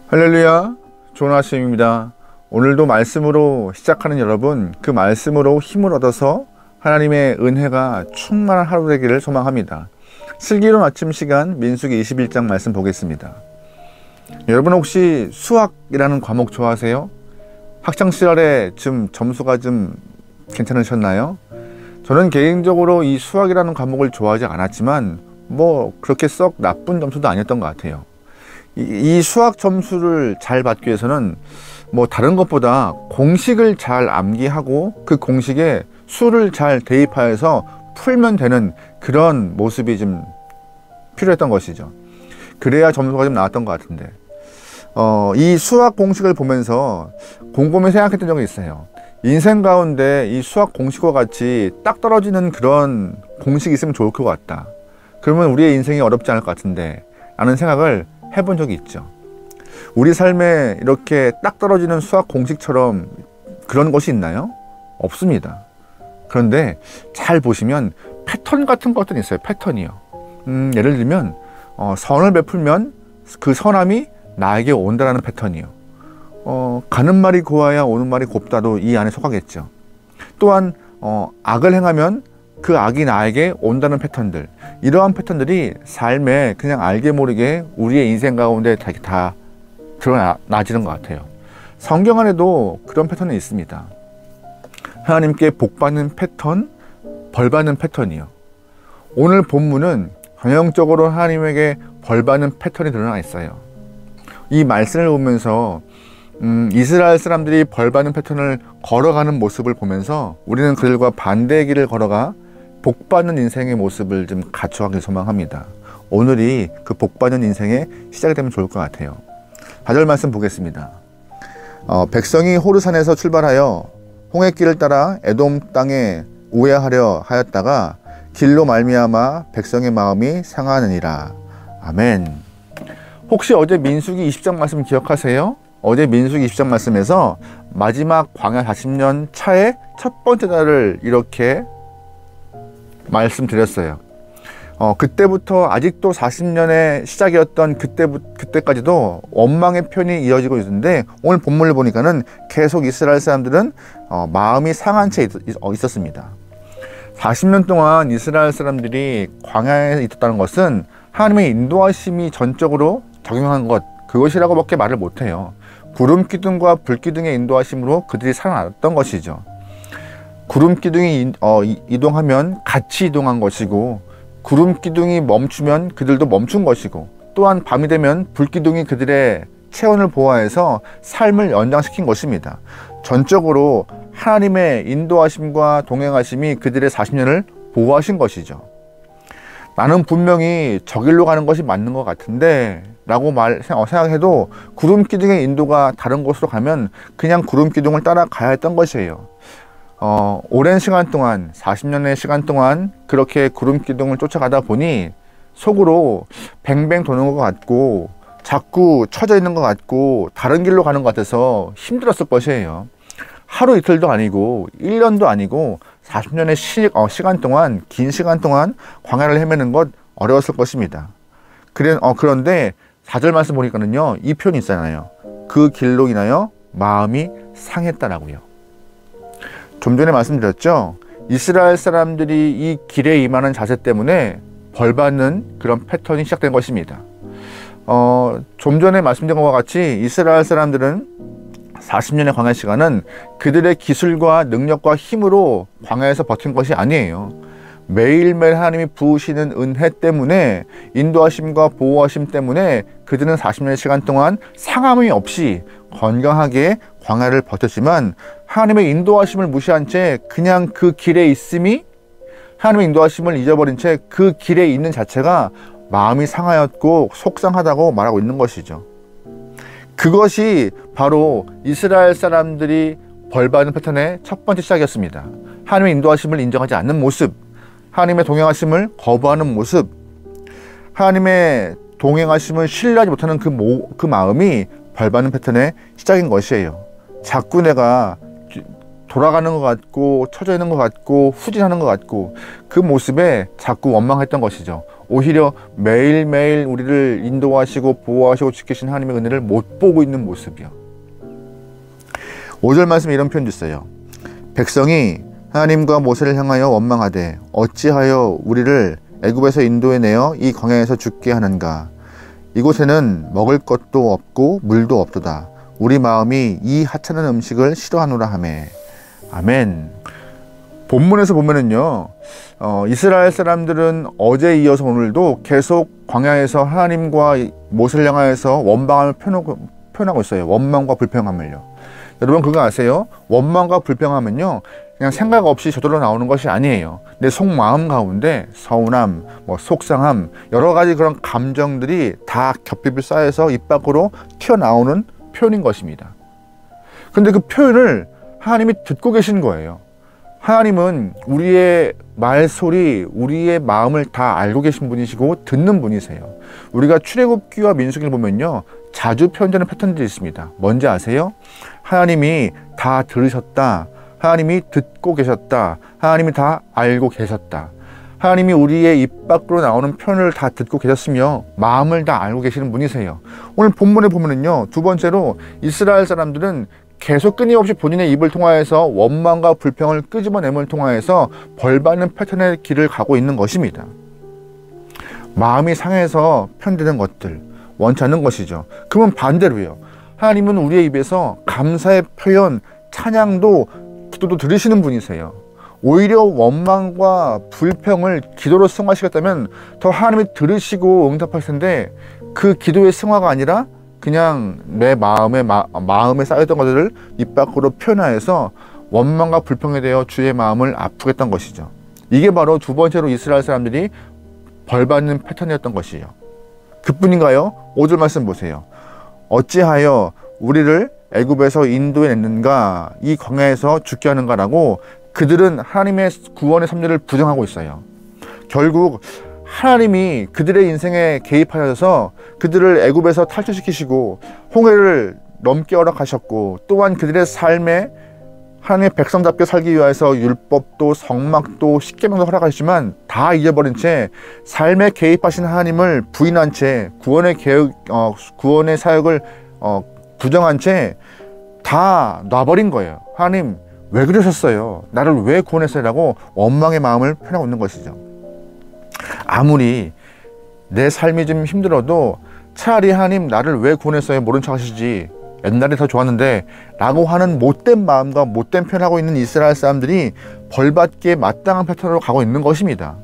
할렐루야, 좋은 아침입니다. 오늘도 말씀으로 시작하는 여러분, 그 말씀으로 힘을 얻어서 하나님의 은혜가 충만한 하루 되기를 소망합니다. 슬기로운 아침 시간 민수기 21장 말씀 보겠습니다. 여러분 혹시 수학이라는 과목 좋아하세요? 학창시절에 좀 점수가 좀 괜찮으셨나요? 저는 개인적으로 이 수학이라는 과목을 좋아하지 않았지만 그렇게 썩 나쁜 점수도 아니었던 것 같아요. 이 수학 점수를 잘 받기 위해서는 다른 것보다 공식을 잘 암기하고 그 공식에 수를 잘 대입하여서 풀면 되는 그런 모습이 좀 필요했던 것이죠. 그래야 점수가 좀 나왔던 것 같은데 이 수학 공식을 보면서 곰곰이 생각했던 적이 있어요. 인생 가운데 이 수학 공식과 같이 딱 떨어지는 그런 공식이 있으면 좋을 것 같다. 그러면 우리의 인생이 어렵지 않을 것 같은데 라는 생각을 해본 적이 있죠. 우리 삶에 이렇게 딱 떨어지는 수학 공식처럼 그런 것이 있나요? 없습니다. 그런데 잘 보시면 패턴 같은 것들이 있어요. 패턴이요. 예를 들면 선을 베풀면 그 선함이 나에게 온다라는 패턴이요. 가는 말이 고와야 오는 말이 곱다도 이 안에 속하겠죠. 또한 악을 행하면 그 악이 나에게 온다는 패턴들, 이러한 패턴들이 삶에 그냥 알게 모르게 우리의 인생 가운데 다 드러나지는 것 같아요. 성경 안에도 그런 패턴이 있습니다. 하나님께 복받는 패턴, 벌받는 패턴이요. 오늘 본문은 전형적으로 하나님에게 벌받는 패턴이 드러나 있어요. 이 말씀을 보면서 이스라엘 사람들이 벌받는 패턴을 걸어가는 모습을 보면서 우리는 그들과 반대의 길을 걸어가 복받는 인생의 모습을 좀 갖춰가길 소망합니다. 오늘이 그 복받는 인생의 시작이 되면 좋을 것 같아요. 4절 말씀 보겠습니다. 백성이 호르산에서 출발하여 홍해길을 따라 에돔 땅에 우회하려 하였다가 길로 말미암아 백성의 마음이 상하느니라. 아멘. 혹시 어제 민수기 20장 말씀 기억하세요? 어제 민수기 20장 말씀에서 마지막 광야 40년 차의 첫 번째 달을 이렇게 말씀드렸어요. 그때부터 아직도 40년의 시작이었던 그때까지도 원망의 편이 이어지고 있는데 오늘 본문을 보니까는 계속 이스라엘 사람들은 마음이 상한 채 있었습니다. 40년 동안 이스라엘 사람들이 광야에 있었다는 것은 하나님의 인도하심이 전적으로 적용한 것, 그것이라고밖에 말을 못해요. 구름 기둥과 불 기둥의 인도하심으로 그들이 살아났던 것이죠. 구름 기둥이 이동하면 같이 이동한 것이고, 구름 기둥이 멈추면 그들도 멈춘 것이고, 또한 밤이 되면 불 기둥이 그들의 체온을 보호해서 삶을 연장시킨 것입니다. 전적으로 하나님의 인도하심과 동행하심이 그들의 40년을 보호하신 것이죠. 나는 분명히 저 길로 가는 것이 맞는 것 같은데 라고 생각해도 구름 기둥의 인도가 다른 곳으로 가면 그냥 구름 기둥을 따라가야 했던 것이에요. 오랜 시간 동안 40년의 시간 동안 그렇게 구름 기둥을 쫓아가다 보니 속으로 뱅뱅 도는 것 같고 자꾸 처져 있는 것 같고 다른 길로 가는 것 같아서 힘들었을 것이에요. 하루 이틀도 아니고 1년도 아니고 40년의 시간 동안, 긴 시간 동안 광야를 헤매는 것 어려웠을 것입니다. 그런데 4절 말씀 보니까는요, 이 표현이 있잖아요. 그 길로 인하여 마음이 상했다라고요. 좀 전에 말씀드렸죠. 이스라엘 사람들이 이 길에 임하는 자세 때문에 벌받는 그런 패턴이 시작된 것입니다. 좀 전에 말씀드린 것과 같이 이스라엘 사람들은 40년의 광야 시간은 그들의 기술과 능력과 힘으로 광야에서 버틴 것이 아니에요. 매일매일 하나님이 부으시는 은혜 때문에, 인도하심과 보호하심 때문에 그들은 40년의 시간 동안 상함이 없이 건강하게 광야를 버텼지만, 하나님의 인도하심을 무시한 채 그냥 그 길에 있음이, 하나님의 인도하심을 잊어버린 채 그 길에 있는 자체가 마음이 상하였고 속상하다고 말하고 있는 것이죠. 그것이 바로 이스라엘 사람들이 벌받는 패턴의 첫 번째 시작이었습니다. 하나님의 인도하심을 인정하지 않는 모습, 하나님의 동행하심을 거부하는 모습, 하나님의 동행하심을 신뢰하지 못하는 그 마음이 벌받는 패턴의 시작인 것이에요. 자꾸 내가 돌아가는 것 같고 처져 있는 것 같고 후진하는 것 같고 그 모습에 자꾸 원망했던 것이죠. 오히려 매일매일 우리를 인도하시고 보호하시고 지키신 하나님의 은혜를 못 보고 있는 모습이요. 5절 말씀에 이런 표현도 있어요. 백성이 하나님과 모세를 향하여 원망하되 어찌하여 우리를 애굽에서 인도해내어 이 광야에서 죽게 하는가. 이곳에는 먹을 것도 없고 물도 없도다. 우리 마음이 이 하찮은 음식을 싫어하노라 하매. 아멘. 본문에서 보면은요, 이스라엘 사람들은 어제 이어서 오늘도 계속 광야에서 하나님과 모세를 향하여서 원망을 표현하고 있어요. 원망과 불평함을요. 여러분 그거 아세요? 원망과 불평함은요, 그냥 생각 없이 저절로 나오는 것이 아니에요. 내 속마음 가운데 서운함, 속상함, 여러 가지 그런 감정들이 다 겹겹이 쌓여서 입 밖으로 튀어나오는 표현인 것입니다. 근데 그 표현을 하나님이 듣고 계신 거예요. 하나님은 우리의 말소리, 우리의 마음을 다 알고 계신 분이시고 듣는 분이세요. 우리가 출애굽기와 민수기를 보면요, 자주 표현되는 패턴들이 있습니다. 뭔지 아세요? 하나님이 다 들으셨다, 하나님이 듣고 계셨다, 하나님이 다 알고 계셨다. 하나님이 우리의 입 밖으로 나오는 표현을 다 듣고 계셨으며 마음을 다 알고 계시는 분이세요. 오늘 본문에 보면은요, 두 번째로 이스라엘 사람들은 계속 끊임없이 본인의 입을 통하여서 원망과 불평을 끄집어냄을 통하여서 벌받는 패턴의 길을 가고 있는 것입니다. 마음이 상해서 편드는 것들, 원치 않는 것이죠. 그러면 반대로요, 하나님은 우리의 입에서 감사의 표현, 찬양도, 기도도 들으시는 분이세요. 오히려 원망과 불평을 기도로 승화시켰다면 더 하나님이 들으시고 응답하실 텐데, 그 기도의 승화가 아니라 그냥 내 마음에 쌓였던 것들을 입 밖으로 표현하여서 원망과 불평에 대해 주의 마음을 아프게 했던 것이죠. 이게 바로 두 번째로 이스라엘 사람들이 벌받는 패턴이었던 것이에요. 그뿐인가요? 5절 말씀 보세요. 어찌하여 우리를 애굽에서 인도해냈는가, 이 광야에서 죽게 하는가라고 그들은 하나님의 구원의 섭리를 부정하고 있어요. 결국 하나님이 그들의 인생에 개입하셔서 그들을 애굽에서 탈출시키시고 홍해를 넘게 허락하셨고, 또한 그들의 삶에 하나님의 백성답게 살기 위해서 율법도 성막도 십계명도 허락하시지만 다 잊어버린 채 삶에 개입하신 하나님을 부인한 채 구원의 사역을 부정한 채 다 놔버린 거예요. 하나님 왜 그러셨어요? 나를 왜 구원했어요? 라고 원망의 마음을 표현하고 있는 것이죠. 아무리 내 삶이 좀 힘들어도 차라리 하나님 나를 왜 구원했어요? 모른 척 하시지, 옛날에 더 좋았는데 라고 하는 못된 마음과 못된 표현하고 있는 이스라엘 사람들이 벌받기에 마땅한 패턴으로 가고 있는 것입니다.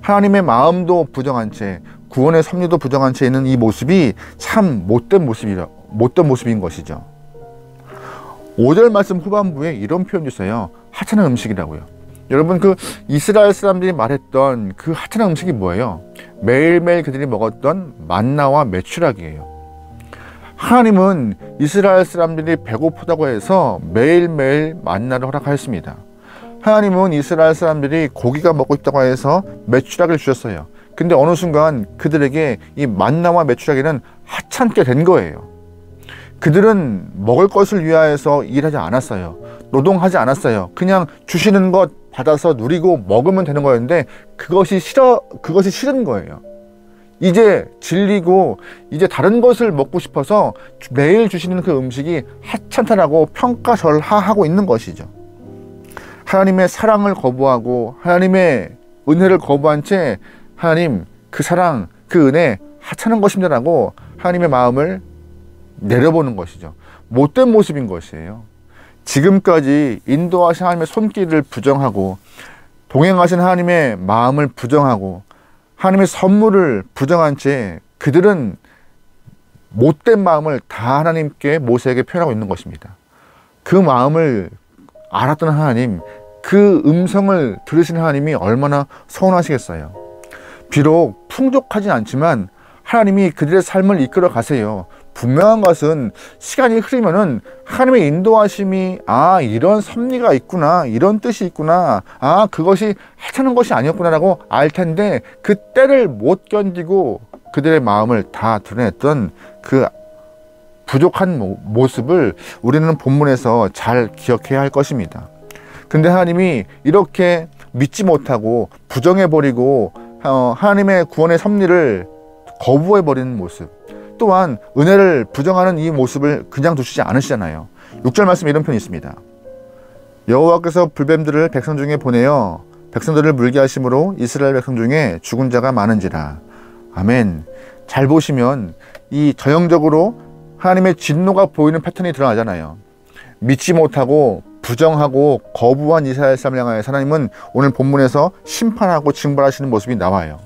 하나님의 마음도 부정한 채 구원의 섭리도 부정한 채 있는 이 모습이 참 못된 모습인 것이죠. 5절 말씀 후반부에 이런 표현이 있어요. 하찮은 음식이라고요. 여러분, 그 이스라엘 사람들이 말했던 그 하찮은 음식이 뭐예요? 매일매일 그들이 먹었던 만나와 메추라기예요. 하나님은 이스라엘 사람들이 배고프다고 해서 매일매일 만나를 허락하였습니다. 하나님은 이스라엘 사람들이 고기가 먹고 싶다고 해서 메추라기를 주셨어요. 근데 어느 순간 그들에게 이 만나와 메추라기는 하찮게 된 거예요. 그들은 먹을 것을 위하여서 일하지 않았어요. 노동하지 않았어요. 그냥 주시는 것 받아서 누리고 먹으면 되는 거였는데 그것이 싫은 거예요. 이제 질리고 이제 다른 것을 먹고 싶어서 매일 주시는 그 음식이 하찮다라고 평가절하하고 있는 것이죠. 하나님의 사랑을 거부하고 하나님의 은혜를 거부한 채 하나님 그 사랑, 그 은혜 하찮은 것입니다라고 하나님의 마음을 내려보는 것이죠. 못된 모습인 것이에요. 지금까지 인도하신 하나님의 손길을 부정하고 동행하신 하나님의 마음을 부정하고 하나님의 선물을 부정한 채 그들은 못된 마음을 다 하나님께, 모세에게 표현하고 있는 것입니다. 그 마음을 알았던 하나님, 그 음성을 들으신 하나님이 얼마나 서운하시겠어요. 비록 풍족하진 않지만 하나님이 그들의 삶을 이끌어 가세요. 분명한 것은 시간이 흐르면은 하나님의 인도하심이 이런 섭리가 있구나, 이런 뜻이 있구나, 그것이 하찮은 것이 아니었구나라고 알 텐데 그 때를 못 견디고 그들의 마음을 다 드러냈던 그 부족한 모습을 우리는 본문에서 잘 기억해야 할 것입니다. 근데 하나님이 이렇게 믿지 못하고 부정해버리고 하나님의 구원의 섭리를 거부해버리는 모습, 또한 은혜를 부정하는 이 모습을 그냥 두시지 않으시잖아요. 6절 말씀에 이런 표현이 있습니다. 여호와께서 불뱀들을 백성 중에 보내어 백성들을 물게 하심으로 이스라엘 백성 중에 죽은 자가 많은지라. 아멘. 잘 보시면 이 전형적으로 하나님의 진노가 보이는 패턴이 드러나잖아요. 믿지 못하고 부정하고 거부한 이스라엘 사람을 향하여 하나님은 오늘 본문에서 심판하고 징벌하시는 모습이 나와요.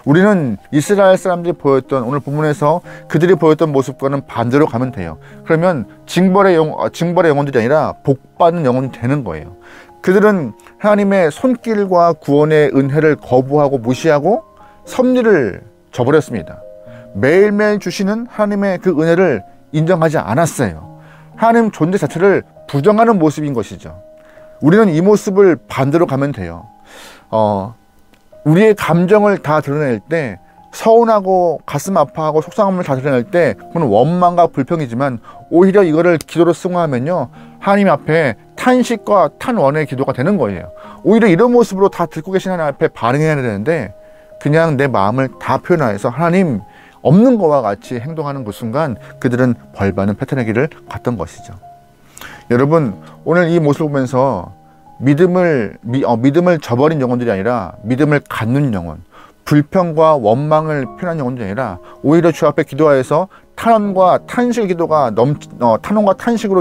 우리는 이스라엘 사람들이 보였던, 오늘 본문에서 그들이 보였던 모습과는 반대로 가면 돼요. 그러면 징벌의 영혼들이 아니라 복받는 영혼이 되는 거예요. 그들은 하나님의 손길과 구원의 은혜를 거부하고 무시하고 섭리를 저버렸습니다. 매일매일 주시는 하나님의 그 은혜를 인정하지 않았어요. 하나님 존재 자체를 부정하는 모습인 것이죠. 우리는 이 모습을 반대로 가면 돼요. 우리의 감정을 다 드러낼 때, 서운하고 가슴 아파하고 속상함을 다 드러낼 때 그건 원망과 불평이지만, 오히려 이거를 기도로 승화하면요, 하나님 앞에 탄식과 탄원의 기도가 되는 거예요. 오히려 이런 모습으로 다 듣고 계신 하나님 앞에 반응해야 되는데, 그냥 내 마음을 다 표현해서 하나님 없는 것과 같이 행동하는 그 순간 그들은 벌받는 패턴의 길을 갔던 것이죠. 여러분, 오늘 이 모습을 보면서 믿음을 저버린 영혼들이 아니라 믿음을 갖는 영혼, 불평과 원망을 표현한 영혼들이 아니라 오히려 주 앞에 기도하여서 탄원과 탄식으로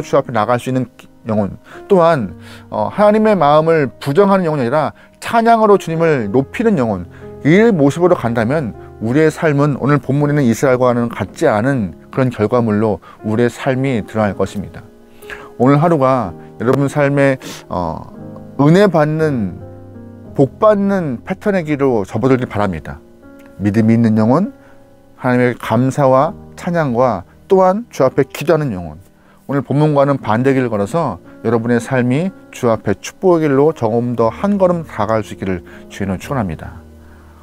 주 앞에 나갈 수 있는 영혼, 또한 하나님의 마음을 부정하는 영혼이 아니라 찬양으로 주님을 높이는 영혼, 이 모습으로 간다면 우리의 삶은 오늘 본문에는 이스라엘과는 같지 않은 그런 결과물로 우리의 삶이 드러날 것입니다. 오늘 하루가 여러분 삶에 은혜 받는, 복 받는 패턴의 길로 접어들길 바랍니다. 믿음이 있는 영혼, 하나님의 감사와 찬양과 또한 주 앞에 기도하는 영혼, 오늘 본문과는 반대 길을 걸어서 여러분의 삶이 주 앞에 축복의 길로 조금 더 한 걸음 다가갈 수 있기를 주님은 축원합니다.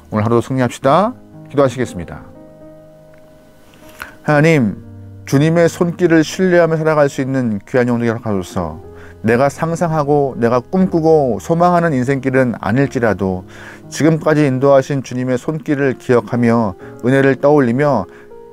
오늘 하루도 승리합시다. 기도하시겠습니다. 하나님, 주님의 손길을 신뢰하며 살아갈 수 있는 귀한 영혼들이 허락하소서. 내가 상상하고 내가 꿈꾸고 소망하는 인생길은 아닐지라도 지금까지 인도하신 주님의 손길을 기억하며 은혜를 떠올리며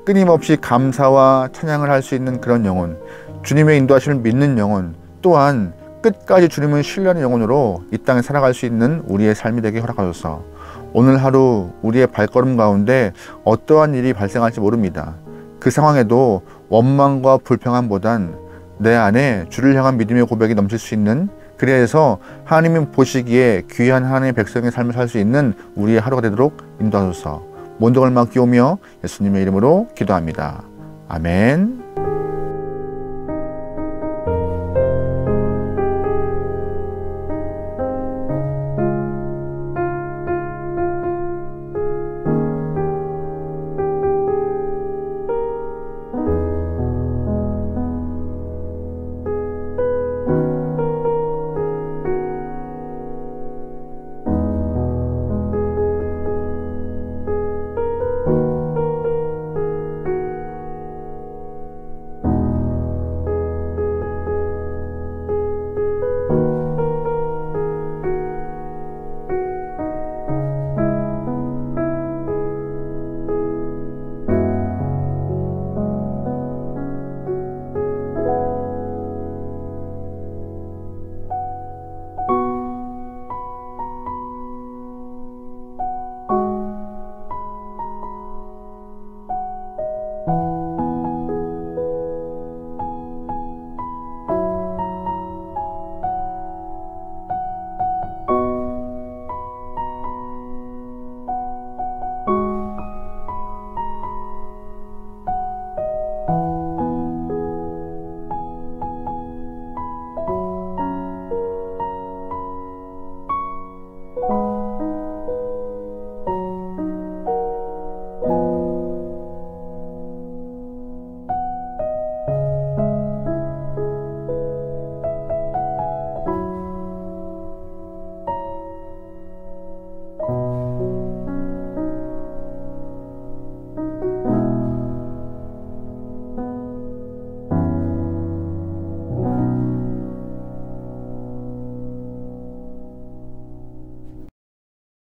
끊임없이 감사와 찬양을 할 수 있는 그런 영혼, 주님의 인도하심을 믿는 영혼, 또한 끝까지 주님을 신뢰하는 영혼으로 이 땅에 살아갈 수 있는 우리의 삶이 되게 허락하소서. 오늘 하루 우리의 발걸음 가운데 어떠한 일이 발생할지 모릅니다. 그 상황에도 원망과 불평함보단 내 안에 주를 향한 믿음의 고백이 넘칠 수 있는, 그래서 하나님이 보시기에 귀한 하나님의 백성의 삶을 살 수 있는 우리의 하루가 되도록 인도하소서. 모든 걸 맡기오며 예수님의 이름으로 기도합니다. 아멘.